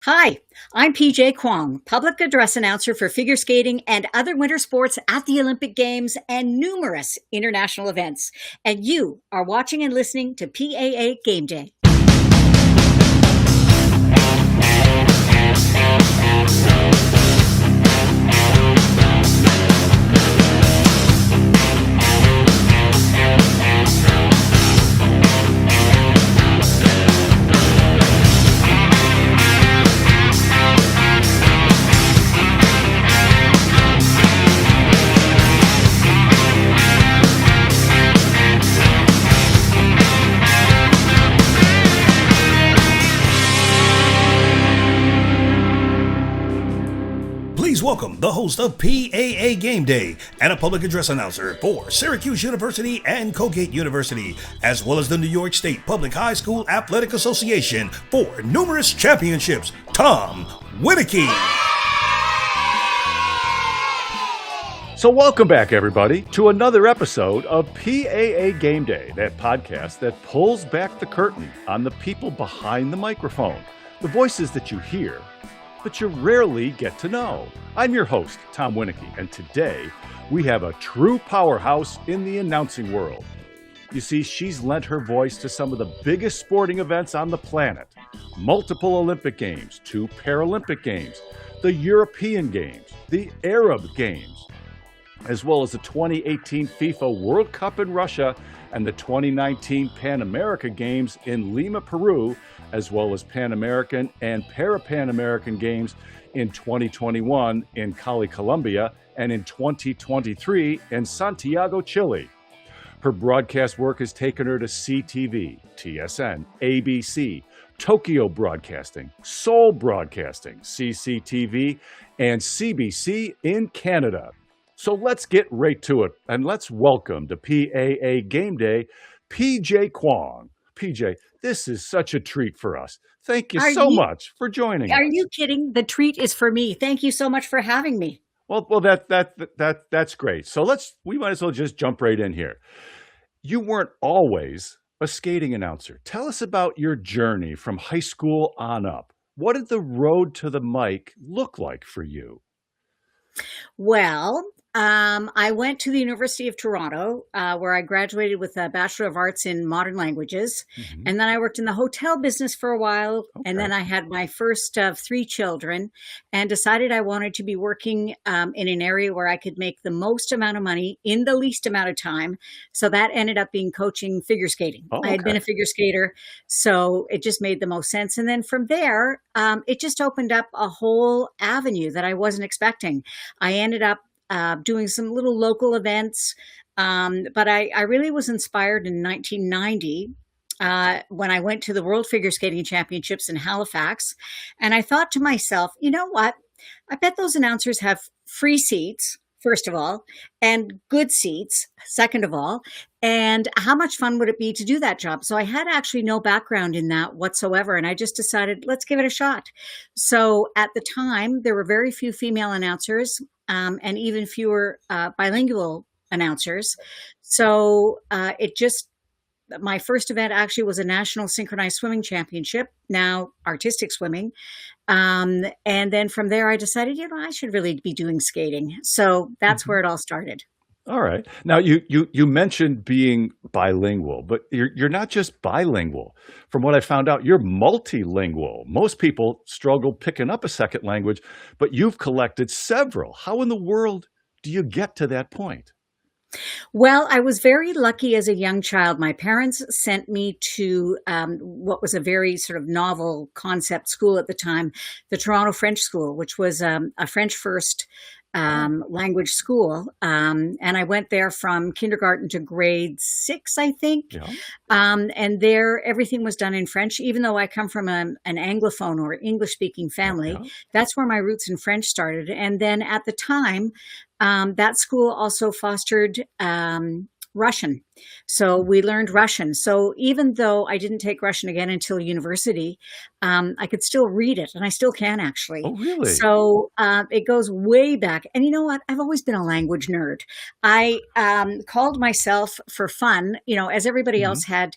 Hi, I'm PJ Kwong, public address announcer for figure skating and other winter sports at the Olympic Games and numerous international events. And you are watching and listening to PAA Game Day. Please welcome the host of PAA Game Day and a public address announcer for Syracuse University and Colgate University, as well as the New York State Public High School Athletic Association for numerous championships, Tom Winiecki. So welcome back, everybody, to another episode of PAA Game Day, that podcast that pulls back the curtain on the people behind the microphone, the voices that you hear, but you rarely get to know. I'm your host, Tom Winiecki, and today we have a true powerhouse in the announcing world. You see, she's lent her voice to some of the biggest sporting events on the planet: multiple Olympic Games, 2 Paralympic Games, the European Games, the Arab Games, as well as the 2018 FIFA World Cup in Russia and the 2019 Pan America Games in Lima, Peru, as well as Pan American and Para-Pan American Games in 2021 in Cali, Colombia, and in 2023 in Santiago, Chile. Her broadcast work has taken her to CTV, TSN, ABC, Tokyo Broadcasting, Seoul Broadcasting, CCTV, and CBC in Canada. So let's get right to it, and let's welcome to PAA Game Day, PJ Kwong. PJ, this is such a treat for us. Thank you so much for joining us. Are you kidding? The treat is for me. Thank you so much for having me. Well, that's great. So we might as well just jump right in here. You weren't always a skating announcer. Tell us about your journey from high school on up. What did the road to the mic look like for you? Well, I went to the University of Toronto, where I graduated with a Bachelor of Arts in Modern Languages. Mm-hmm. And then I worked in the hotel business for a while. Okay. And then I had my first of 3 children and decided I wanted to be working in an area where I could make the most amount of money in the least amount of time. So that ended up being coaching figure skating. Oh, okay. I had been a figure skater, so it just made the most sense. And then from there, it just opened up a whole avenue that I wasn't expecting. I ended up doing some little local events. But I really was inspired in 1990 when I went to the World Figure Skating Championships in Halifax. And I thought to myself, you know what? I bet those announcers have free seats, first of all, and good seats, second of all. And how much fun would it be to do that job? So I had actually no background in that whatsoever. And I just decided, let's give it a shot. So at the time, there were very few female announcers. And even fewer bilingual announcers. So my first event actually was a national synchronized swimming championship, now artistic swimming. And then from there, I decided, I should really be doing skating. So that's where it all started. All right. Now, you mentioned being bilingual, but you're not just bilingual. From what I found out, you're multilingual. Most people struggle picking up a second language, but you've collected several. How in the world do you get to that point? Well, I was very lucky as a young child. My parents sent me to what was a very sort of novel concept school at the time, the Toronto French School, which was a French first language school. And I went there from kindergarten to grade 6, I think. Yeah. And there, everything was done in French, even though I come from an Anglophone or English speaking family. Yeah. That's where my roots in French started. And then at the time, that school also fostered Russian. So we learned Russian. So even though I didn't take Russian again until university, I could still read it, and I still can actually. Oh, really? So it goes way back. And you know what? I've always been a language nerd. I called myself for fun, as everybody else had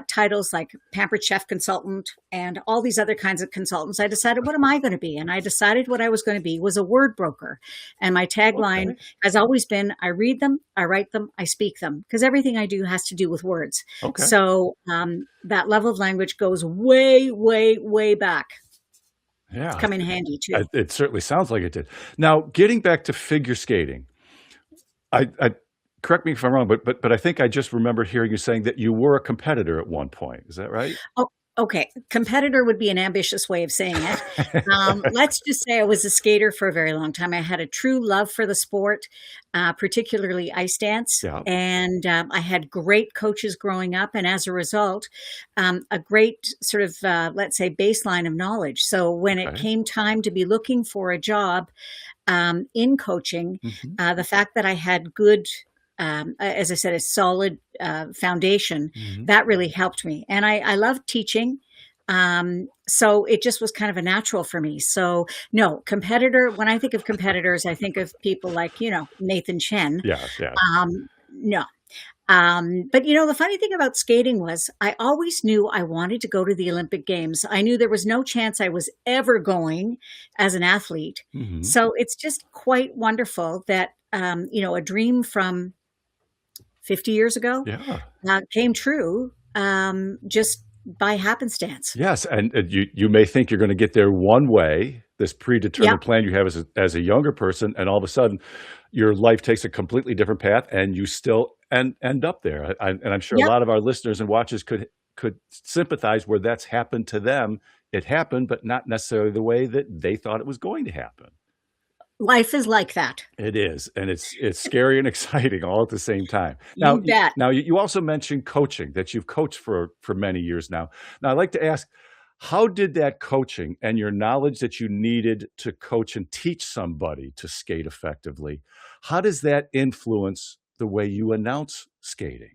titles like Pampered Chef Consultant and all these other kinds of consultants, I decided, what am I going to be? And I decided what I was going to be was a word broker. And my tagline Okay. has always been, I read them, I write them, I speak them, because everything I do has to do with words. Okay. So that love of language goes way, way, way back. Yeah. It's come in handy too. It certainly sounds like it did. Now, getting back to figure skating, I correct me if I'm wrong, but I think I just remembered hearing you saying that you were a competitor at one point. Is that right? Oh, okay. Competitor would be an ambitious way of saying it. Let's just say I was a skater for a very long time. I had a true love for the sport, particularly ice dance. Yeah. And I had great coaches growing up. And as a result, a great sort of, let's say, baseline of knowledge. So when it Okay. came time to be looking for a job in coaching, Mhm. the fact that I had good as I said, a solid foundation, Mhm. that really helped me. And I love teaching. So it just was kind of a natural for me. So no, competitor, when I think of competitors, I think of people like, Nathan Chen. Yeah, yeah. No. But the funny thing about skating was I always knew I wanted to go to the Olympic Games. I knew there was no chance I was ever going as an athlete. Mhm. So it's just quite wonderful that, a dream from 50 years ago Yeah. came true just by happenstance. Yes, and you may think you're gonna get there one way, this Yeah. predetermined plan you have as a younger person, and all of a sudden, your life takes a completely different path, and you still end up there. And I'm sure a Yep. lot of our listeners and watchers could sympathize where that's happened to them. It happened, but not necessarily the way that they thought it was going to happen. Life is like that. It is, and it's scary and exciting all at the same time. Now, You bet. you also mentioned coaching, that you've coached for many years now. Now, I'd like to ask, how did that coaching and your knowledge that you needed to coach and teach somebody to skate effectively, how does that influence the way you announce skating?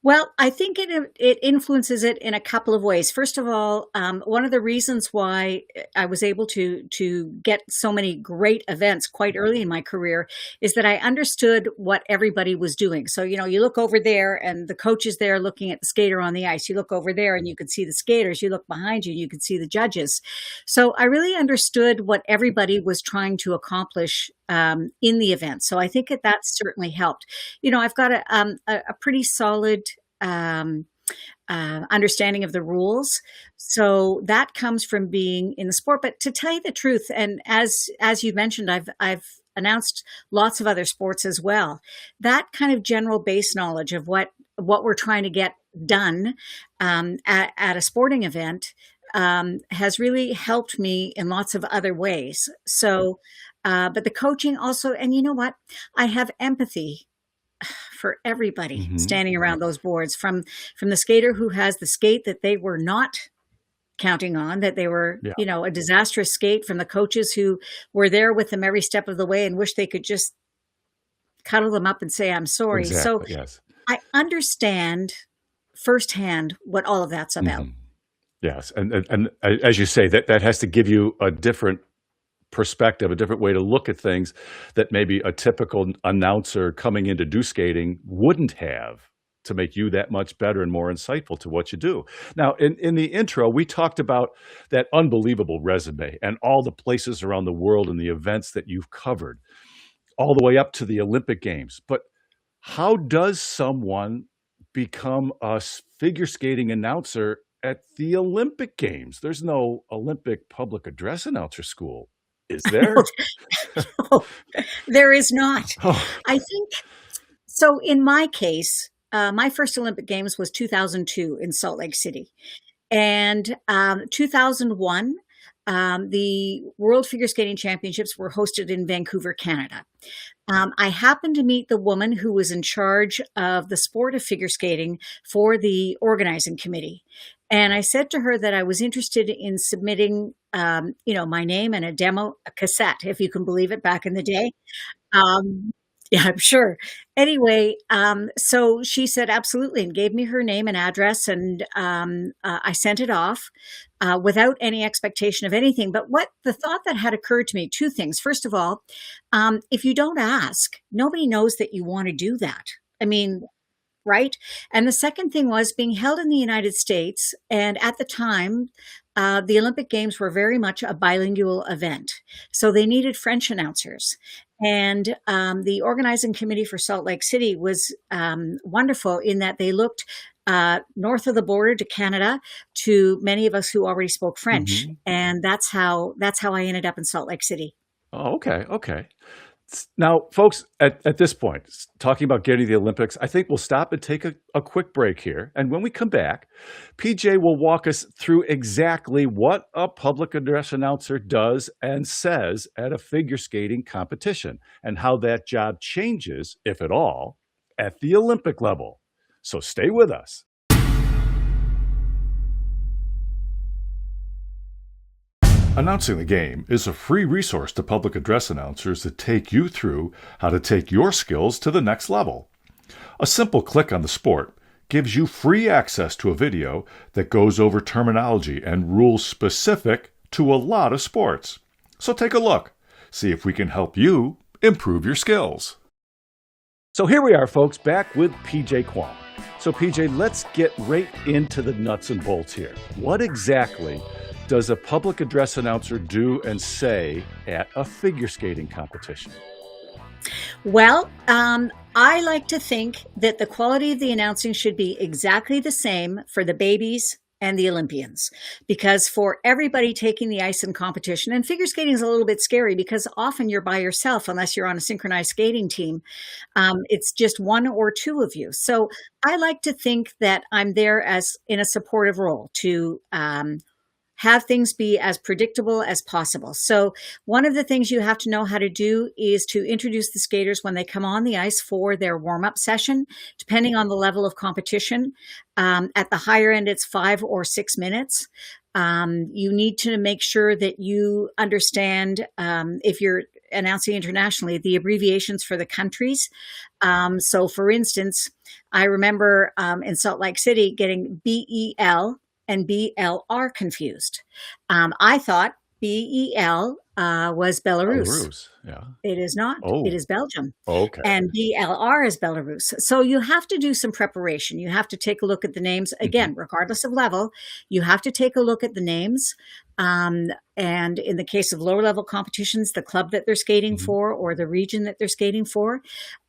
Well, I think it influences it in a couple of ways. First of all, one of the reasons why I was able to get so many great events quite early in my career is that I understood what everybody was doing. So, you look over there and the coach is there looking at the skater on the ice. You look over there and you can see the skaters. You look behind you and you can see the judges. So I really understood what everybody was trying to accomplish in the event. So I think that certainly helped. I've got a pretty solid understanding of the rules. So that comes from being in the sport. But to tell you the truth, and as you mentioned, I've announced lots of other sports as well. That kind of general base knowledge of what we're trying to get done at a sporting event has really helped me in lots of other ways. So, but the coaching also, and you know what? I have empathy for everybody Mhm. standing around those boards, from the skater who has the skate that they were not counting on, that they were, Yeah, a disastrous skate, from the coaches who were there with them every step of the way and wish they could just cuddle them up and say, I'm sorry. So exactly, yes. I understand firsthand what all of that's about. Mhm. Yes, and as you say, that has to give you a different perspective, a different way to look at things that maybe a typical announcer coming in to do skating wouldn't have, to make you that much better and more insightful to what you do. Now, in the intro, we talked about that unbelievable resume and all the places around the world and the events that you've covered, all the way up to the Olympic Games. But how does someone become a figure skating announcer at the Olympic Games? There's no Olympic public address announcer school, is there? No, there is not. Oh, I think so. In my case, my first Olympic Games was 2002 in Salt Lake City. And 2001, the World Figure Skating Championships were hosted in Vancouver, Canada. I happened to meet the woman who was in charge of the sport of figure skating for the organizing committee. And I said to her that I was interested in submitting, my name and a cassette, if you can believe it, back in the day. Um, yeah, I'm sure. Anyway, so she said absolutely and gave me her name and address, and I sent it off without any expectation of anything. But what the thought that had occurred to me, two things. First of all, if you don't ask, nobody knows that you want to do that. I mean, right? And the second thing was being held in the United States. And at the time, the Olympic Games were very much a bilingual event. So they needed French announcers. And the organizing committee for Salt Lake City was wonderful in that they looked north of the border to Canada to many of us who already spoke French. Mm-hmm. And that's how I ended up in Salt Lake City. Oh, okay. Okay. Now, folks, at this point, talking about getting to the Olympics, I think we'll stop and take a quick break here. And when we come back, PJ will walk us through exactly what a public address announcer does and says at a figure skating competition and how that job changes, if at all, at the Olympic level. So stay with us. Announcing the Game is a free resource to public address announcers that take you through how to take your skills to the next level. A simple click on the sport gives you free access to a video that goes over terminology and rules specific to a lot of sports. So take a look. See if we can help you improve your skills. So here we are, folks, back with PJ Kwong. So PJ, let's get right into the nuts and bolts here. What exactly does a public address announcer do and say at a figure skating competition? Well, I like to think that the quality of the announcing should be exactly the same for the babies and the Olympians, because for everybody taking the ice in competition, and figure skating is a little bit scary because often you're by yourself unless you're on a synchronized skating team. It's just one or two of you. So I like to think that I'm there as in a supportive role to have things be as predictable as possible. So one of the things you have to know how to do is to introduce the skaters when they come on the ice for their warm-up session, depending on the level of competition. At the higher end, it's 5 or 6 minutes. You need to make sure that you understand, if you're announcing internationally, the abbreviations for the countries. So for instance, I remember in Salt Lake City getting BEL and BLR confused. I thought BEL was Belarus. Belarus, yeah. It is not. Oh. It is Belgium. Okay. And BLR is Belarus. So you have to do some preparation. You have to take a look at the names. Again, regardless of level, you have to take a look at the names. And in the case of lower level competitions, the club that they're skating for or the region that they're skating for.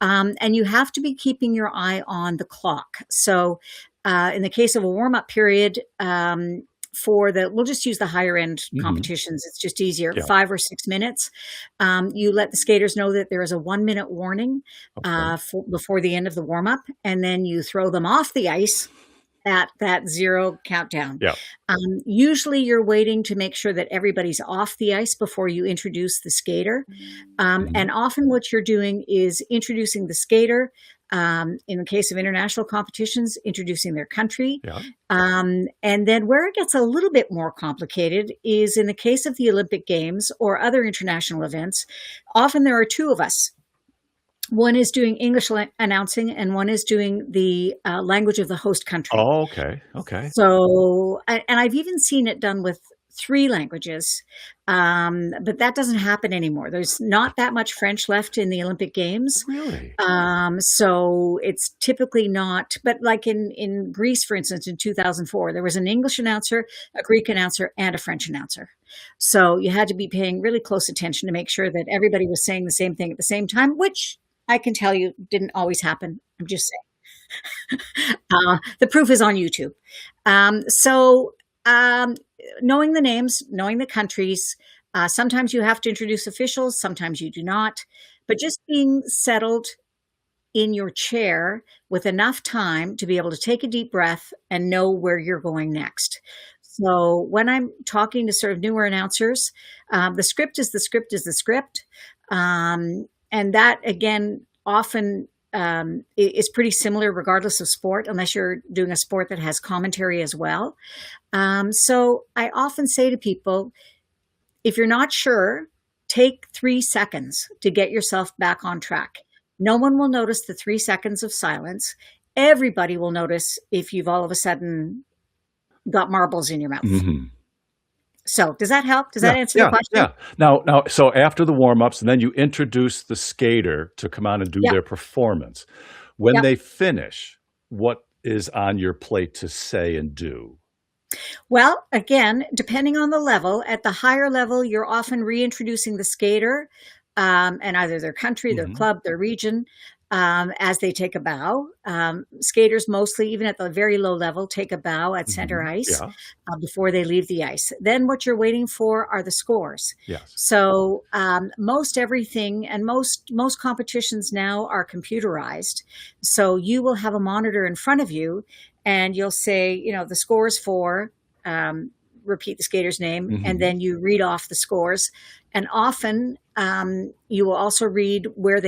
And you have to be keeping your eye on the clock. So in the case of a warm-up period, we'll just use the higher end competitions. It's just easier, 5 or 6 minutes. You let the skaters know that there is a 1 minute warning before the end of the warm-up, and then you throw them off the ice at that 0 countdown. Yeah. Usually you're waiting to make sure that everybody's off the ice before you introduce the skater. And often what you're doing is introducing the skater. In the case of international competitions, introducing their country. Yeah. And then where it gets a little bit more complicated is in the case of the Olympic Games or other international events, often there are two of us. One is doing English announcing and one is doing the language of the host country. Oh, okay. Okay. So, and I've even seen it done with 3 languages, but that doesn't happen anymore. There's not that much French left in the Olympic Games. Really? So it's typically not, but like in Greece, for instance, in 2004, there was an English announcer, a Greek announcer, and a French announcer. So you had to be paying really close attention to make sure that everybody was saying the same thing at the same time, which I can tell you didn't always happen. I'm just saying. The proof is on YouTube. Knowing the names, knowing the countries, sometimes you have to introduce officials, sometimes you do not, but just being settled in your chair with enough time to be able to take a deep breath and know where you're going next. So when I'm talking to sort of newer announcers, the script is the script is the script. And that, again, often is pretty similar regardless of sport, unless you're doing a sport that has commentary as well. So I often say to people, if you're not sure, take 3 seconds to get yourself back on track. No one will notice the 3 seconds of silence. Everybody will notice if you've all of a sudden got marbles in your mouth. So does that help? Does that answer the question? Yeah. Now, so after the warm-ups, and then you introduce the skater to come on and do their performance. When they finish, what is on your plate to say and do? Well, again, depending on the level, at the higher level, you're often reintroducing the skater and either their country, their Hmm. club, their region as they take a bow. Skaters mostly, even at the very low level, take a bow at center Hmm. ice Yeah. before they leave the ice. Then what you're waiting for are the scores. Yes. So most everything and most competitions now are computerized. So you will have a monitor in front of you, and you'll say, the scores for. Repeat the skater's name, and Hmm. then you read off the scores. And often you will also read where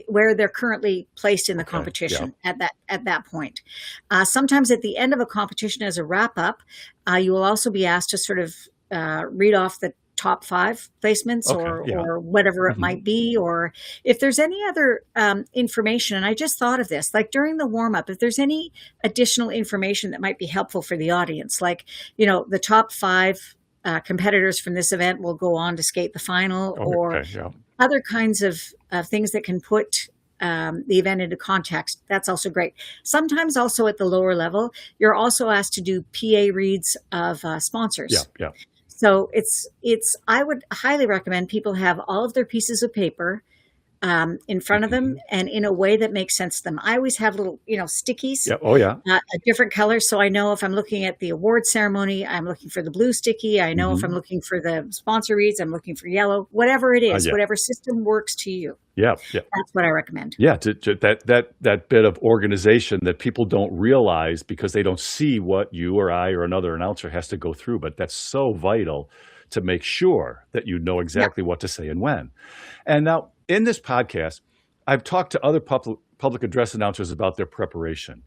where they're currently placed in the Okay. Yeah. competition at that point. Sometimes at the end of a competition, as a wrap up, you will also be asked to sort of read off the top 5 placements Okay. Yeah. or whatever it Hmm. might be, or if there's any other information. And I just thought of this, like during the warm up, if there's any additional information that might be helpful for the audience, like, the top 5 competitors from this event will go on to skate the final, or Okay. Yeah. other kinds of things that can put the event into context. That's also great. Sometimes also at the lower level, you're also asked to do PA reads of Yeah. sponsors. Yeah. So I would highly recommend people have all of their pieces of paper in front of them Hmm. and in a way that makes sense to them. I always have little, stickies, Yeah. Oh, yeah. a different color. So I know if I'm looking at the award ceremony, I'm looking for the blue sticky. I know if I'm Hmm. looking for the sponsor reads, I'm looking for yellow, whatever it is, Yeah. whatever system works to you. Yeah. Yeah. That's what I recommend. Yeah, that bit of organization that people don't realize because they don't see what you or I or another announcer has to go through, but that's so vital to make sure that you know Yeah. exactly what to say and when. And now in this podcast, I've talked to other public address announcers about their preparation.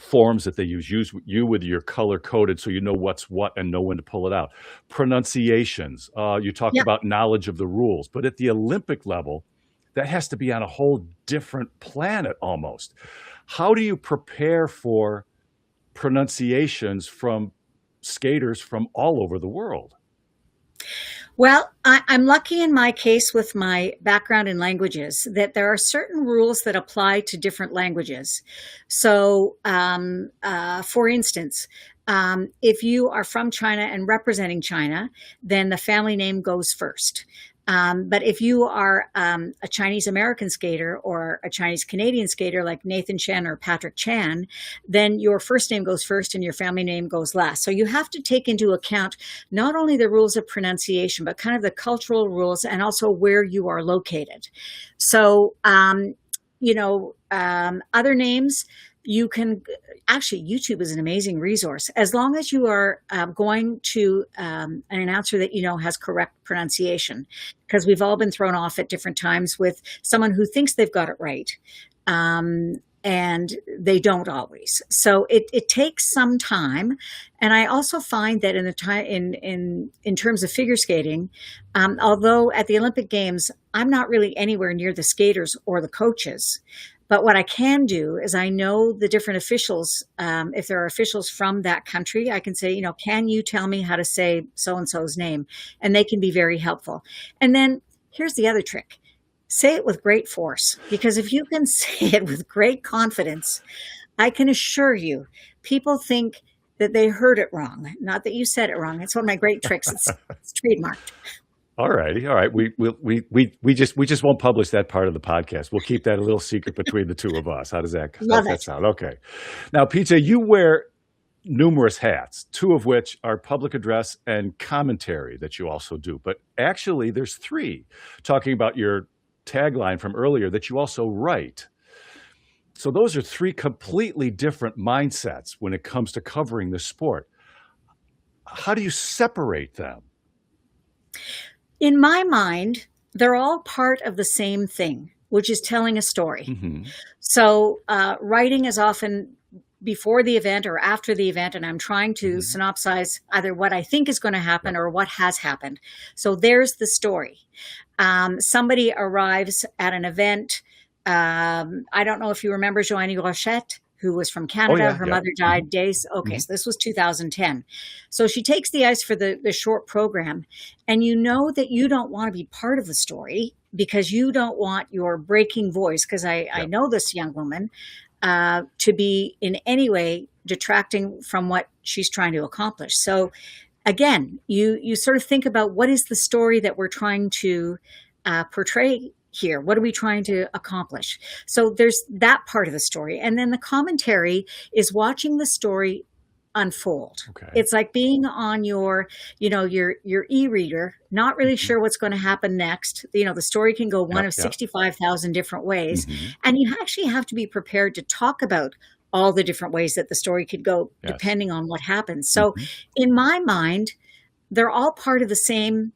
Forms that they use you with your color coded so you know what's what and know when to pull it out. Pronunciations. You talked Yeah. about knowledge of the rules, but at the Olympic level, that has to be on a whole different planet almost. How do you prepare for pronunciations from skaters from all over the world? Well, I'm lucky in my case with my background in languages that there are certain rules that apply to different languages. So, for instance, if you are from China and representing China, then the family name goes first. But if you are a Chinese American skater or a Chinese Canadian skater like Nathan Chen or Patrick Chan, then your first name goes first and your family name goes last. So you have to take into account not only the rules of pronunciation, but kind of the cultural rules and also where you are located. So, other names, you can actually, YouTube is an amazing resource as long as you are going to an announcer that has correct pronunciation, because we've all been thrown off at different times with someone who thinks they've got it right. And they don't always. So it takes some time. And I also find that in the time in terms of figure skating, although at the Olympic Games, I'm not really anywhere near the skaters or the coaches. But what I can do is I know the different officials. If there are officials from that country, I can say, can you tell me how to say so-and-so's name? And they can be very helpful. And then here's the other trick. Say it with great force, because if you can say it with great confidence, I can assure you, people think that they heard it wrong, not that you said it wrong. It's one of my great tricks. It's trademarked. All righty. All right. We just won't publish that part of the podcast. We'll keep that a little secret between the two of us. How does Love that it. sound? Okay. Now, PJ, you wear numerous hats, two of which are public address and commentary that you also do. But actually, there's 3, talking about your tagline from earlier that you also write. So those are 3 completely different mindsets when it comes to covering the sport. How do you separate them? In my mind, they're all part of the same thing, which is telling a story. Hmm. So writing is often before the event or after the event, and I'm trying to synopsize either what I think is going to happen or what has happened. So there's the story. Somebody arrives at an event. I don't know if you remember Joanie Rochette, who was from Canada. Yeah, Her yeah. mother died days. Okay, so this was 2010. So she takes the ice for the short program, and you know that you don't want to be part of the story because you don't want your breaking voice. Because I know this young woman. to be in any way detracting from what she's trying to accomplish. So again, you sort of think about, what is the story that we're trying to portray here? What are we trying to accomplish? So there's that part of the story. And then the commentary is watching the story unfold. Okay. It's like being on your e-reader, not really sure what's going to happen next. The story can go one of 65,000 different ways. And you actually have to be prepared to talk about all the different ways that the story could go, depending on what happens. So in my mind, they're all part of the same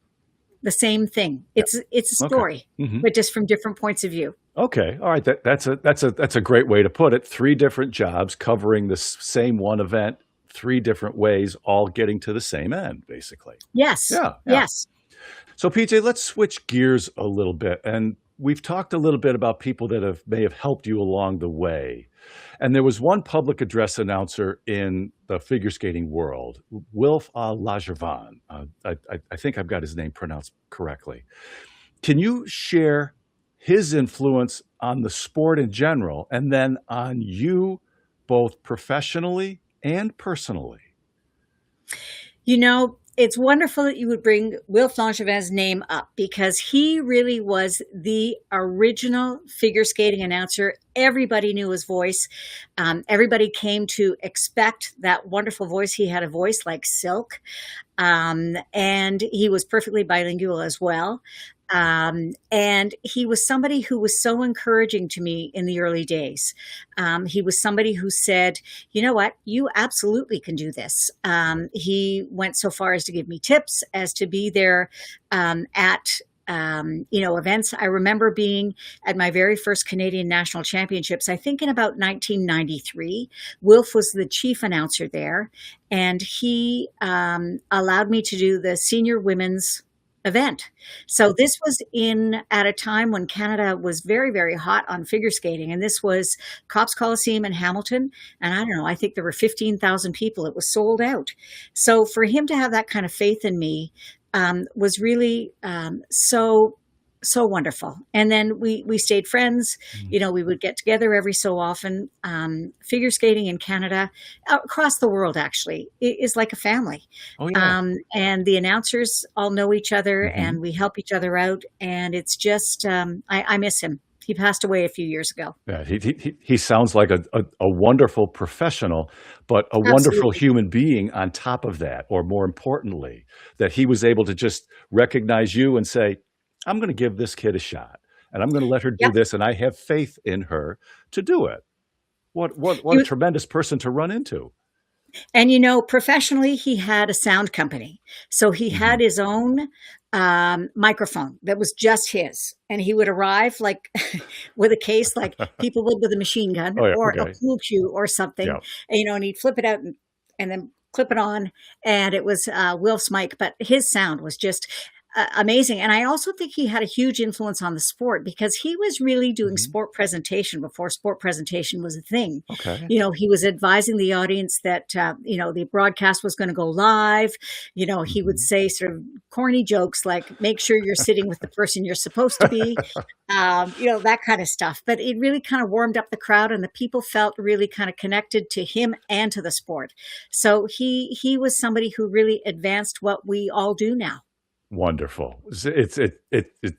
thing. It's a story, but just from different points of view. Okay. All right. That's a great way to put it. 3 different jobs covering the same one event, 3 different ways, all getting to the same end, basically. Yes. Yeah. Yes. So PJ, let's switch gears a little bit. And we've talked a little bit about people that may have helped you along the way. And there was one public address announcer in the figure skating world, Wilf Lajervan. I think I've got his name pronounced correctly. Can you share his influence on the sport in general, and then on you both professionally and personally? It's wonderful that you would bring Wilf Langevin's name up, because he really was the original figure skating announcer. Everybody knew his voice. Everybody came to expect that wonderful voice. He had a voice like silk, and he was perfectly bilingual as well. And he was somebody who was so encouraging to me in the early days. He was somebody who said, you know what, you absolutely can do this. He went so far as to give me tips, as to be there at events. I remember being at my very first Canadian National Championships, I think in about 1993. Wilf was the chief announcer there, and he allowed me to do the senior women's event. So this was at a time when Canada was very, very hot on figure skating. And this was Copps Coliseum in Hamilton. And I don't know, I think there were 15,000 people. It was sold out. So for him to have that kind of faith in me was really so wonderful. And then we stayed friends. We would get together every so often. Figure skating in Canada, across the world actually, is like a family. Oh, yeah. And the announcers all know each other, and we help each other out. And it's just, I miss him. He passed away a few years ago. Yeah, he sounds like a wonderful professional, but a wonderful human being on top of that, or more importantly, that he was able to just recognize you and say, I'm going to give this kid a shot, and I'm going to let her do this, and I have faith in her to do it. What a tremendous person to run into. And, professionally, he had a sound company. So he had his own microphone that was just his. And he would arrive like with a case, like people would with a machine gun or a pool cue or something. Yeah. And he'd flip it out and then clip it on. And it was Wilf's mic, but his sound was just amazing. And I also think he had a huge influence on the sport, because he was really doing sport presentation before sport presentation was a thing. Okay. He was advising the audience that, the broadcast was going to go live. He would say sort of corny jokes like, make sure you're sitting with the person you're supposed to be, that kind of stuff. But it really kind of warmed up the crowd, and the people felt really kind of connected to him and to the sport. So he was somebody who really advanced what we all do now. Wonderful. It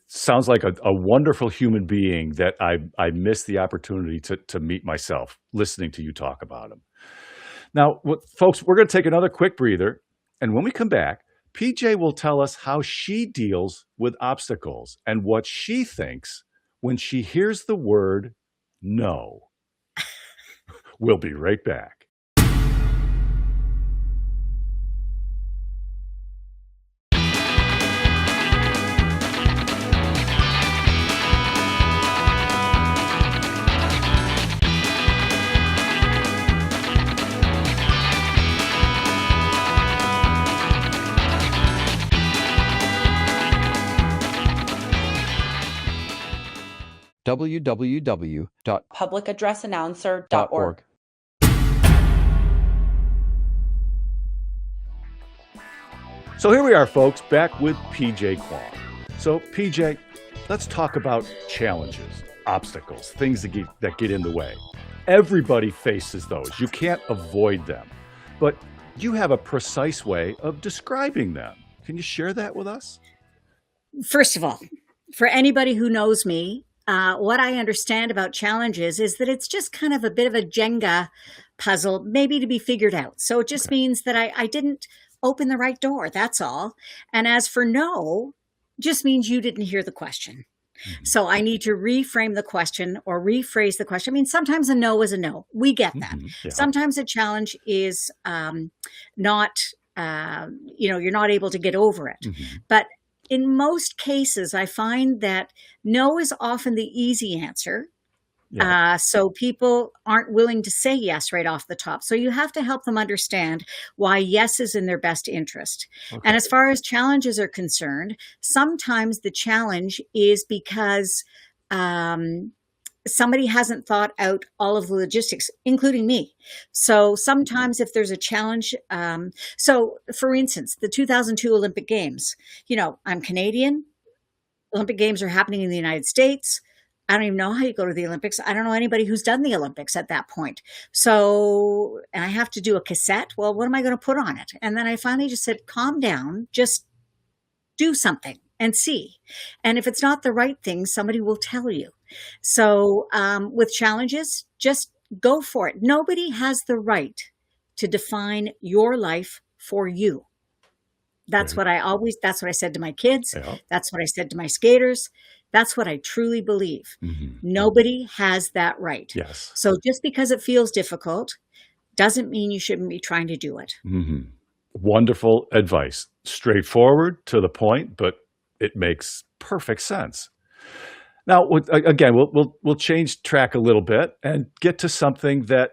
sounds like a wonderful human being that I missed the opportunity to meet myself listening to you talk about him. Now, folks, we're going to take another quick breather. And when we come back, PJ will tell us how she deals with obstacles and what she thinks when she hears the word no. We'll be right back. www.publicaddressannouncer.org. So here we are, folks, back with PJ Kwong. So PJ, let's talk about challenges, obstacles, things that get in the way. Everybody faces those. You can't avoid them. But you have a precise way of describing them. Can you share that with us? First of all, for anybody who knows me, what I understand about challenges is that it's just kind of a bit of a Jenga puzzle, maybe to be figured out. So it just means that I didn't open the right door. That's all. And as for no, just means you didn't hear the question. So I need to reframe the question or rephrase the question. I mean, sometimes a no is a no. We get that. Yeah. Sometimes a challenge is not, you're not able to get over it. But in most cases, I find that no is often the easy answer. Yeah. So people aren't willing to say yes right off the top. So you have to help them understand why yes is in their best interest. Okay. And as far as challenges are concerned, sometimes the challenge is because somebody hasn't thought out all of the logistics, including me. So sometimes if there's a challenge, so for instance, the 2002 Olympic Games, I'm Canadian. Olympic Games are happening in the United States. I don't even know how you go to the Olympics. I don't know anybody who's done the Olympics at that point. So, and I have to do a cassette. Well, what am I going to put on it? And then I finally just said, calm down, just do something and see. And if it's not the right thing, somebody will tell you. So with challenges, just go for it. Nobody has the right to define your life for you. That's what that's what I said to my kids. Yeah. That's what I said to my skaters. That's what I truly believe. Nobody has that right. Yes. So just because it feels difficult doesn't mean you shouldn't be trying to do it. Wonderful advice. Straightforward, to the point, but it makes perfect sense. Now, again, we'll change track a little bit and get to something that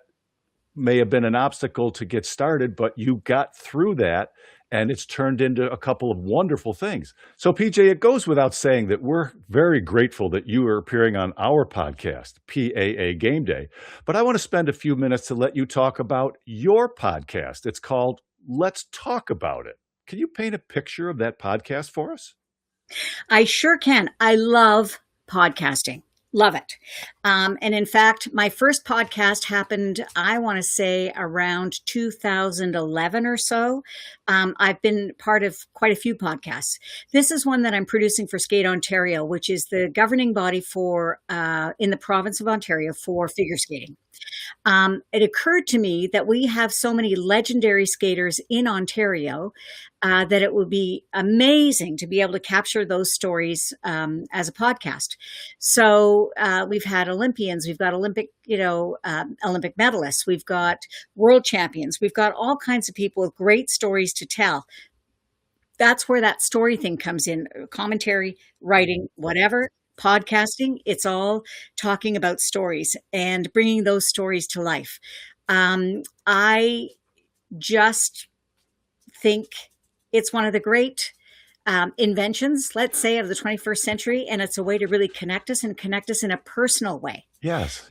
may have been an obstacle to get started, but you got through that and it's turned into a couple of wonderful things. So PJ, it goes without saying that we're very grateful that you are appearing on our podcast, PAA Game Day. But I want to spend a few minutes to let you talk about your podcast. It's called Let's Talk About It. Can you paint a picture of that podcast for us? I sure can. I love podcasting. Love it. And in fact, my first podcast happened, I want to say around 2011 or so. I've been part of quite a few podcasts. This is one that I'm producing for Skate Ontario, which is the governing body for in the province of Ontario for figure skating. It occurred to me that we have so many legendary skaters in Ontario that it would be amazing to be able to capture those stories as a podcast. So we've had Olympians, we've got Olympic medalists, we've got world champions, we've got all kinds of people with great stories to tell. That's where that story thing comes in, commentary, writing, whatever. Podcasting, it's all talking about stories and bringing those stories to life. I just think it's one of the great inventions, let's say, of the 21st century, and it's a way to really connect us and connect us in a personal way. Yes.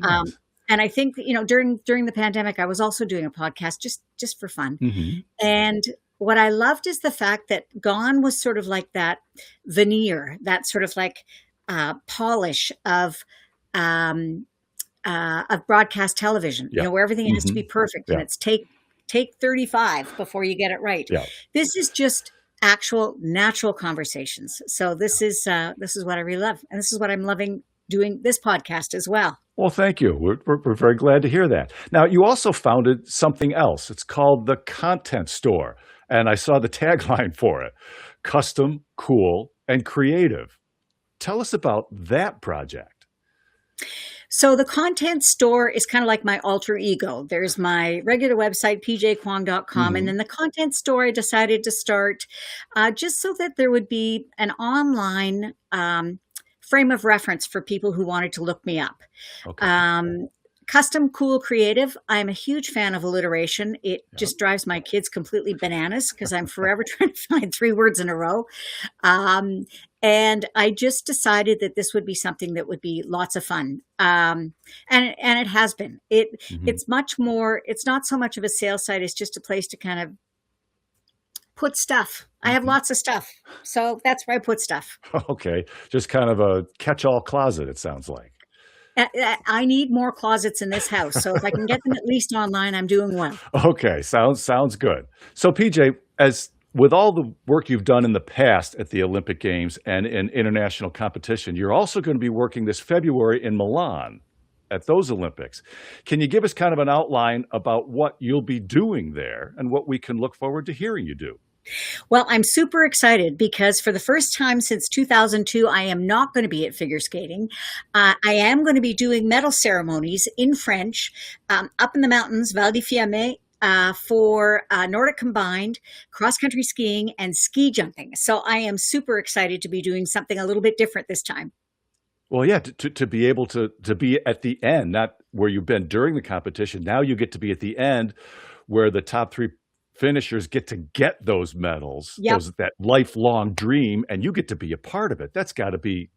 And I think, during the pandemic, I was also doing a podcast just for fun. And what I loved is the fact that Gone was sort of like that veneer, that sort of like polish of broadcast television, where everything has to be perfect and it's take 35 before you get it right. Yeah. This is just actual natural conversations. So this is what I really love. And this is what I'm loving doing this podcast as well. Well, thank you. We're very glad to hear that. Now, you also founded something else. It's called the Content Store. And I saw the tagline for it: custom, cool, and creative. Tell us about that project. So the Content Store is kind of like my alter ego. There's my regular website, pjkwong.com. And then the Content Store I decided to start just so that there would be an online frame of reference for people who wanted to look me up. Okay. Custom, cool, creative. I'm a huge fan of alliteration. It just drives my kids completely bananas because I'm forever trying to find 3 words in a row. And I just decided that this would be something that would be lots of fun. And it has been. It's much more, it's not so much of a sales site. It's just a place to kind of put stuff. I have lots of stuff. So that's where I put stuff. Okay. Just kind of a catch-all closet, it sounds like. I need more closets in this house. So if I can get them at least online, I'm doing well. Okay, sounds good. So PJ, as with all the work you've done in the past at the Olympic Games and in international competition, you're also going to be working this February in Milan at those Olympics. Can you give us kind of an outline about what you'll be doing there and what we can look forward to hearing you do? Well, I'm super excited because for the first time since 2002, I am not going to be at figure skating. I am going to be doing medal ceremonies in French up in the mountains, Val di Fiamme, for Nordic combined, cross-country skiing, and ski jumping. So I am super excited to be doing something a little bit different this time. Well, yeah, to be able to be at the end, not where you've been during the competition. Now you get to be at the end where the top three finishers get to get those medals, Yep. that lifelong dream, and you get to be a part of it. That's got to be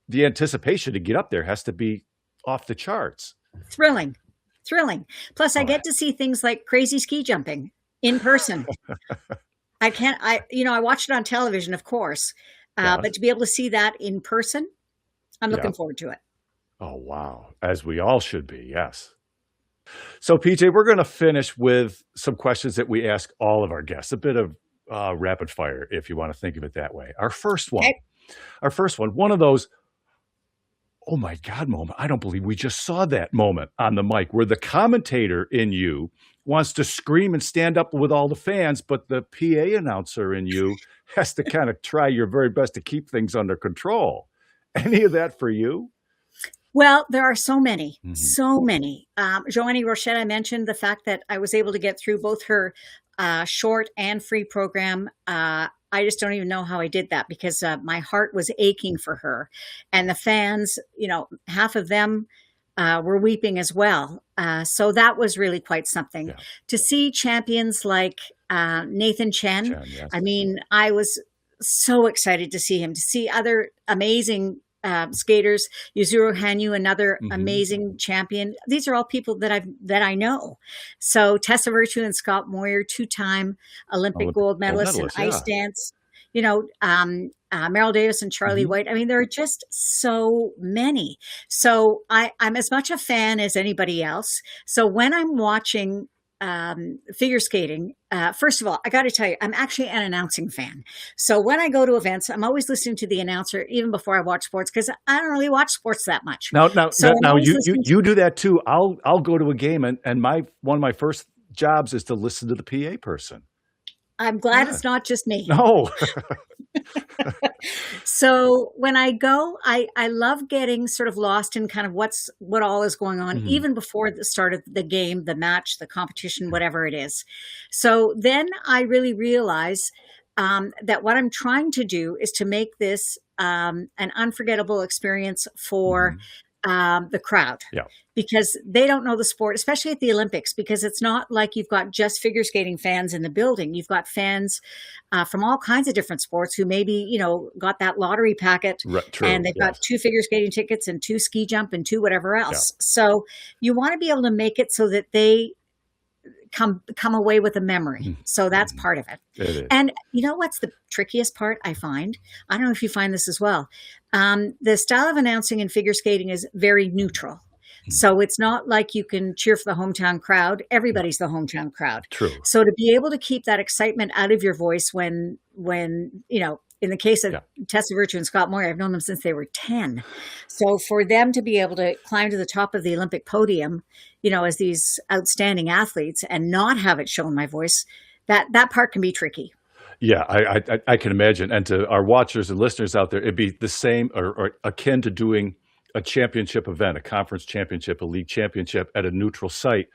the anticipation to get up there has to be off the charts. Thrilling. Plus, I Oh, get to see things like crazy ski jumping in person. I watched it on television, of course, yes. but to be able to see that in person, I'm Yeah. looking forward to it. Oh, wow. As we all should be, yes. So, PJ, we're going to finish with some questions that we ask all of our guests, a bit of rapid fire, if you want to think of it that way. Okay. Our first one of those, oh my God moment. I don't believe we just saw that moment on the mic where the commentator in you wants to scream and stand up with all the fans, but the PA announcer in you has to kind of try your very best to keep things under control. Any of that for you? Well, there are so many, Mhm. so many. Joanie Rochette, I mentioned the fact that I was able to get through both her short and free program. I just don't even know how I did that because my heart was aching for her. And the fans, half of them were weeping as well. So that was really quite something. Yeah. To see champions like Nathan Chen, Chen, yes. I mean, I was so excited to see him, to see other amazing skaters, Yuzuru Hanyu, another Mhm. amazing champion. These are all people that I know. So Tessa Virtue and Scott Moyer, two-time Olympic gold medalists in ice dance. Meryl Davis and Charlie Mhm. White. I mean, there are just so many. So I'm as much a fan as anybody else. So when I'm watching figure skating, first of all, I got to tell you, I'm actually an announcing fan. So when I go to events, I'm always listening to the announcer even before I watch sports because I don't really watch sports that much. Now So I'm always you listening you do that too. I'll go to a game and one of my first jobs is to listen to the PA person. I'm glad Yeah. it's not just me. No. So when I go, I love getting sort of lost in kind of what all is going on, Mhm. even before the start of the game, the match, the competition, whatever it is. So then I really realize that what I'm trying to do is to make this an unforgettable experience for the crowd. Yeah. Because they don't know the sport, especially at the Olympics, because it's not like you've got just figure skating fans in the building. You've got fans from all kinds of different sports who maybe, got that lottery packet True. and they've got 2 figure skating tickets and 2 ski jump and 2 whatever else. So you want to be able to make it so that they come away with a memory. So that's part of it. It is. And you know what's the trickiest part I find? I don't know if you find this as well. The style of announcing in figure skating is very neutral. So it's not like you can cheer for the hometown crowd. Everybody's the hometown crowd. True. So to be able to keep that excitement out of your voice when in the case of Tessa Virtue and Scott Moyer, I've known them since they were 10. So for them to be able to climb to the top of the Olympic podium, as these outstanding athletes and not have it show in my voice, that part can be tricky. Yeah, I can imagine. And to our watchers and listeners out there, it'd be the same or akin to doing a championship event, a conference championship, a league championship at a neutral site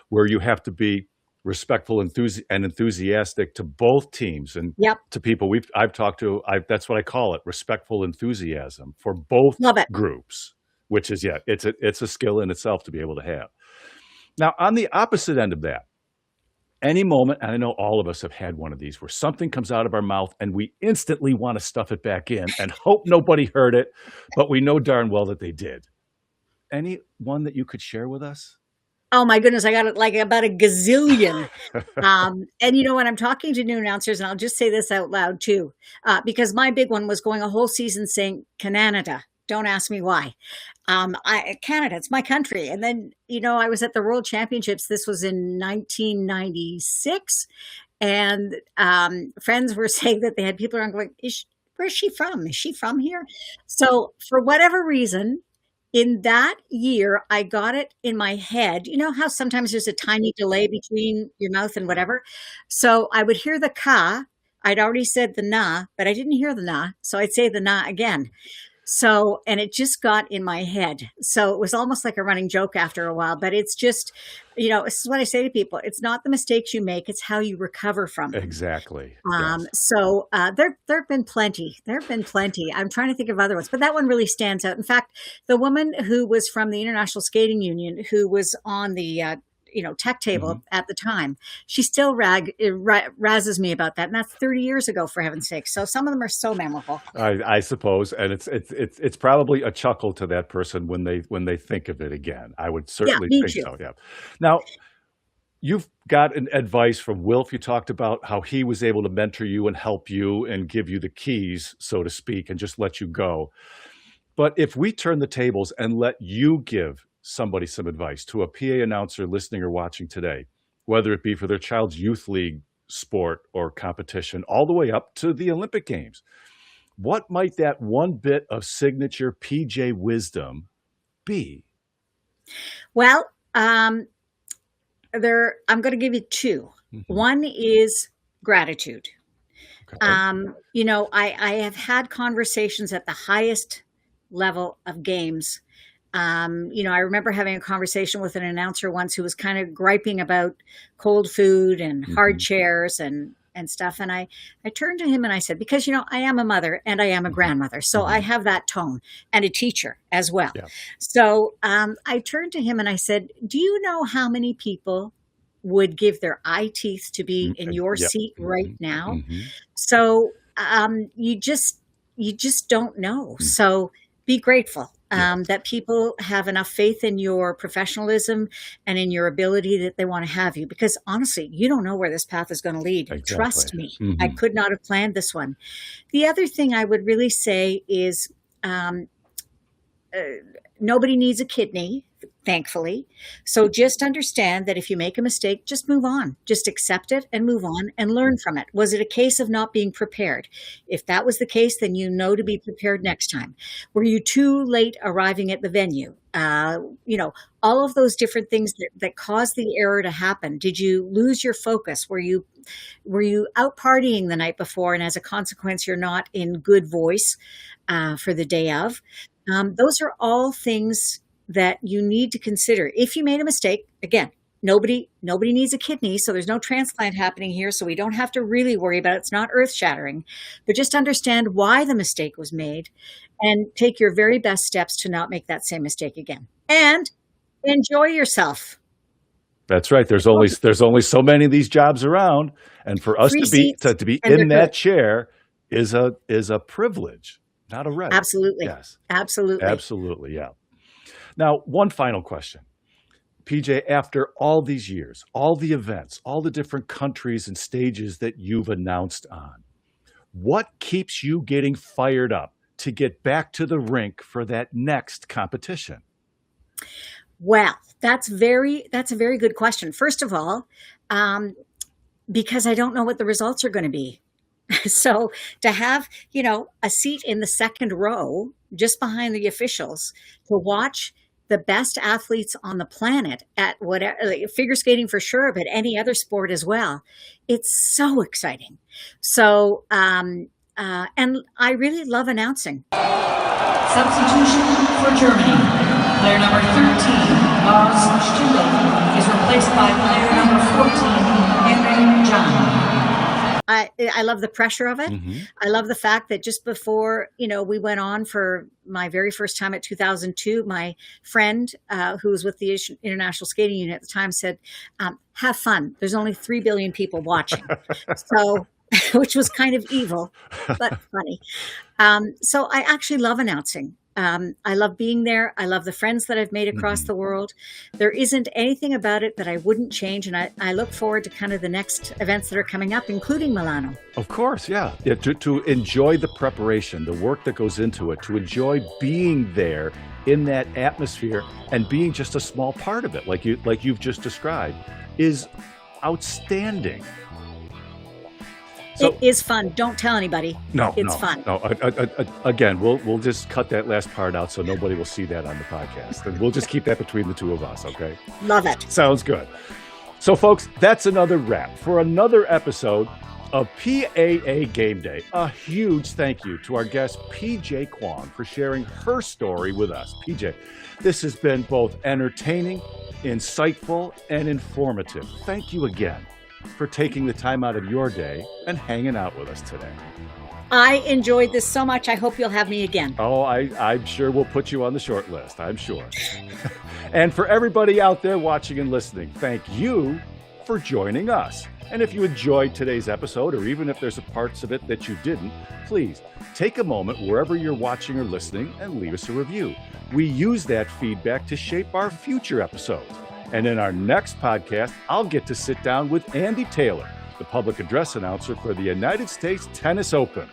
where you have to be respectful and enthusiastic to both teams and to people I've talked to. That's what I call it, respectful enthusiasm for both groups, which is, it's a skill in itself to be able to have. Now, on the opposite end of that, any moment, and I know all of us have had one of these, where something comes out of our mouth and we instantly want to stuff it back in and hope nobody heard it, but we know darn well that they did. Any one that you could share with us? Oh my goodness, I got it like about a gazillion. And when I'm talking to new announcers, and I'll just say this out loud too, because my big one was going a whole season saying Canada. Don't ask me why. Canada, it's my country. And then, I was at the World Championships. This was in 1996. And friends were saying that they had people around going, where's she from? Is she from here? So for whatever reason, in that year, I got it in my head. You know how sometimes there's a tiny delay between your mouth and whatever? So I would hear the ka. I'd already said the na, but I didn't hear the na. So I'd say the na again. So, and it just got in my head. So it was almost like a running joke after a while, but it's just, this is what I say to people. It's not the mistakes you make, it's how you recover from them. Exactly. Yes. So there've been plenty. There've been plenty. I'm trying to think of other ones, but that one really stands out. In fact, the woman who was from the International Skating Union, who was on the tech table at the time, she still razzes me about that, and that's 30 years ago, for heaven's sake. So some of them are so memorable. I suppose, and it's probably a chuckle to that person when they think of it again. I would certainly think so. Yeah. Now, you've got an advice from Wilf. You talked about how he was able to mentor you and help you and give you the keys, so to speak, and just let you go. But if we turn the tables and let you give somebody some advice, to a PA announcer listening or watching today, whether it be for their child's youth league sport or competition, all the way up to the Olympic Games, what might that one bit of signature PJ wisdom be? Well, I'm going to give you two. One is gratitude. Okay. I have had conversations at the highest level of games. I remember having a conversation with an announcer once who was kind of griping about cold food and hard chairs and stuff. And I turned to him and I said, because, I am a mother and I am a grandmother. So I have that tone, and a teacher as well. Yeah. So I turned to him and I said, do you know how many people would give their eye teeth to be in your seat right now? So you just don't know. So be grateful. That people have enough faith in your professionalism and in your ability that they want to have you, because honestly, you don't know where this path is going to lead. Exactly. Trust me. I could not have planned this one. The other thing I would really say is nobody needs a kidney, thankfully. So just understand that if you make a mistake, just move on. Just accept it and move on and learn from it. Was it a case of not being prepared? If that was the case, then you know to be prepared next time. Were you too late arriving at the venue? All of those different things that caused the error to happen. Did you lose your focus? Were you out partying the night before, and as a consequence, you're not in good voice for the day of? Those are all things that you need to consider. If you made a mistake, again, nobody needs a kidney, so there's no transplant happening here, so we don't have to really worry about it. It's not earth-shattering, but just understand why the mistake was made and take your very best steps to not make that same mistake again. And enjoy yourself. That's right. There's only so many of these jobs around, and for us to be in that chair is a privilege, not a right. Absolutely. Yes. Absolutely. Yeah. Now, one final question. PJ, after all these years, all the events, all the different countries and stages that you've announced on, what keeps you getting fired up to get back to the rink for that next competition? Well, that's a very good question. First of all, because I don't know what the results are going to be. So to have, a seat in the second row just behind the officials to watch the best athletes on the planet at whatever, figure skating for sure, but any other sport as well. It's so exciting. So, and I really love announcing. Substitution for Germany. Player number 13, Lars Stühle, is replaced by player number 14, Henry John. I love the pressure of it. I love the fact that just before, we went on for my very first time at 2002, my friend who was with the International Skating Union at the time said, have fun. There's only 3 billion people watching. So, which was kind of evil, but funny. So I actually love announcing. I love being there. I love the friends that I've made across the world. There isn't anything about it that I wouldn't change. And I look forward to kind of the next events that are coming up, including Milano. Of course, yeah. To enjoy the preparation, the work that goes into it, to enjoy being there in that atmosphere and being just a small part of it, like you've just described, is outstanding. So, it is fun. Don't tell anybody. It's fun. No. Again, we'll just cut that last part out so nobody will see that on the podcast, and we'll just keep that between the two of us. Okay? Love it. Sounds good. So, folks, that's another wrap for another episode of PAA Game Day. A huge thank you to our guest PJ Kwong for sharing her story with us. PJ, this has been both entertaining, insightful, and informative. Thank you again for taking the time out of your day and hanging out with us today. I enjoyed this so much. I hope you'll have me again. Oh, I'm sure we'll put you on the short list. I'm sure. And for everybody out there watching and listening, thank you for joining us. And if you enjoyed today's episode, or even if there's parts of it that you didn't, please take a moment wherever you're watching or listening and leave us a review. We use that feedback to shape our future episodes. And in our next podcast, I'll get to sit down with Andy Taylor, the public address announcer for the United States Tennis Open.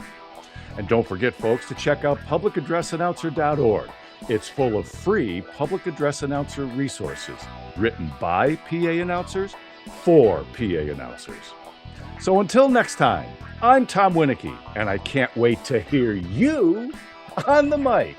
And don't forget, folks, to check out publicaddressannouncer.org. It's full of free public address announcer resources written by PA announcers for PA announcers. So until next time, I'm Tom Winiecki, and I can't wait to hear you on the mic.